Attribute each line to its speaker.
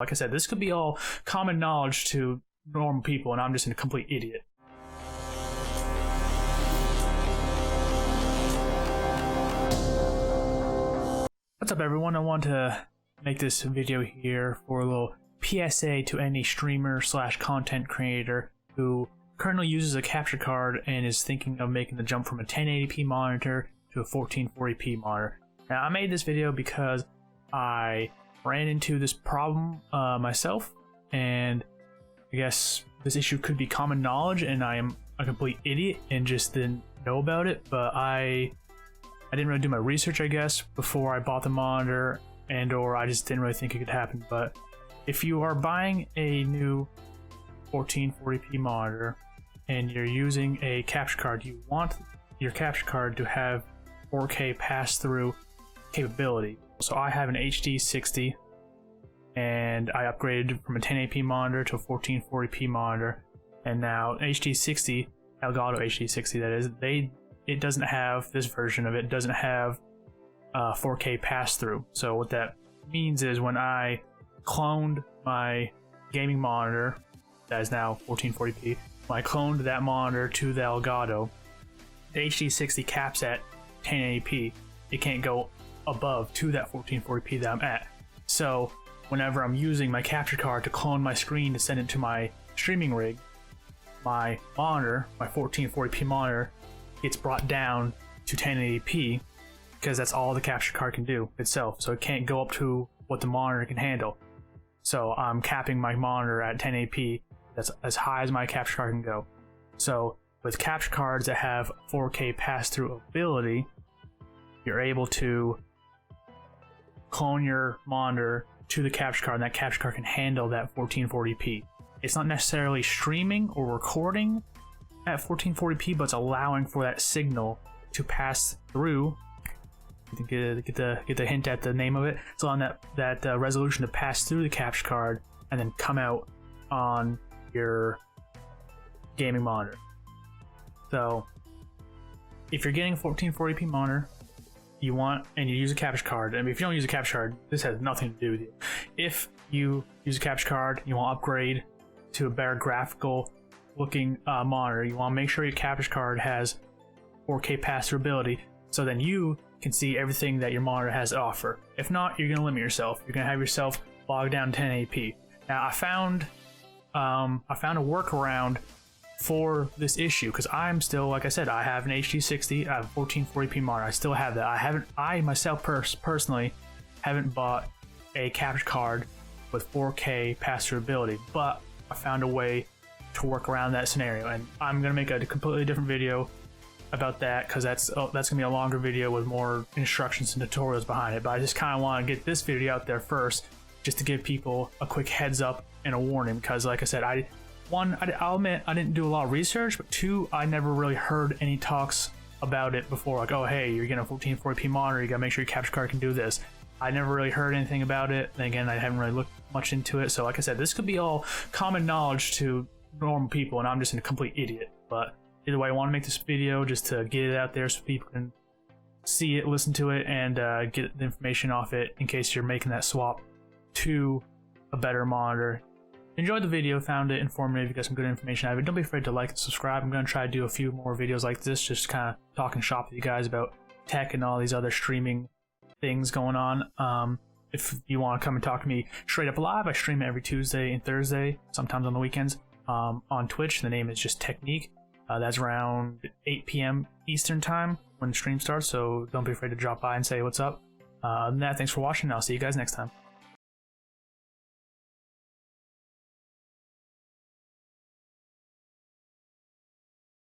Speaker 1: Like I said, this could be all common knowledge to normal people, and I'm just a complete idiot. What's up, everyone? I want to make this video here for a little PSA to any streamer / content creator who currently uses a capture card and is thinking of making the jump from a 1080p monitor to a 1440p monitor. Now, I made this video because I ran into this problem myself, and I guess this issue could be common knowledge and I am a complete idiot and just didn't know about it, but I didn't really do my research, I guess, before I bought the monitor, and or I just didn't really think it could happen. But if you are buying a new 1440p monitor and you're using a capture card, you want your capture card to have 4K pass-through capability. So I have an HD 60 and I upgraded from a 1080p monitor to a 1440p monitor, and now HD 60, Elgato HD 60 that is, it doesn't have this version of it, doesn't have 4K pass-through. So what that means is when I cloned my gaming monitor that is now 1440p, when I cloned that monitor to the Elgato, the HD 60 caps at 1080p. It can't go above to that 1440p that I'm at. So whenever I'm using my capture card to clone my screen to send it to my streaming rig, my monitor, my 1440p monitor, gets brought down to 1080p because that's all the capture card can do itself. So it can't go up to what the monitor can handle. So I'm capping my monitor at 1080p. That's as high as my capture card can go. So with capture cards that have 4K pass-through ability, you're able to clone your monitor to the capture card, and that capture card can handle that 1440p. It's not necessarily streaming or recording at 1440p, but it's allowing for that signal to pass through. Get the hint at the name of it. It's on that resolution to pass through the capture card and then come out on your gaming monitor. So if you're getting a 1440p monitor, you use a capture card, and if you don't use a capture card, this has nothing to do with you. If you use a capture card, you want to upgrade to a better graphical looking monitor, you want to make sure your capture card has 4K pass-through ability, so then you can see everything that your monitor has to offer. If not, you're going to limit yourself. You're going to have yourself bogged down 1080p. Now, I found a workaround for this issue, because I'm still, like I said, I have an HD 60, I have a 1440p monitor. I still have that. I myself personally haven't bought a capture card with 4K pass-through ability, but I found a way to work around that scenario, and I'm gonna make a completely different video about that, because that's gonna be a longer video with more instructions and tutorials behind it. But I just kind of want to get this video out there first, just to give people a quick heads up and a warning, because like I said, I'll admit I didn't do a lot of research, but two, I never really heard any talks about it before, like, oh hey, you're getting a 1440p monitor, you gotta make sure your capture card can do this. I never really heard anything about it, and again, I haven't really looked much into it. So like I said, this could be all common knowledge to normal people, and I'm just a complete idiot. But either way, I want to make this video just to get it out there so people can see it, listen to it, and get the information off it in case you're making that swap to a better monitor. Enjoyed the video, found it informative, you got some good information out of it. Don't be afraid to like and subscribe. I'm going to try to do a few more videos like this, just kind of talking shop with you guys about tech and all these other streaming things going on. If you want to come and talk to me straight up live, I stream every Tuesday and Thursday, sometimes on the weekends, on Twitch. The name is just Technique. That's around 8 p.m. Eastern time when the stream starts, so don't be afraid to drop by and say what's up. Other than that, thanks for watching, and I'll see you guys next time.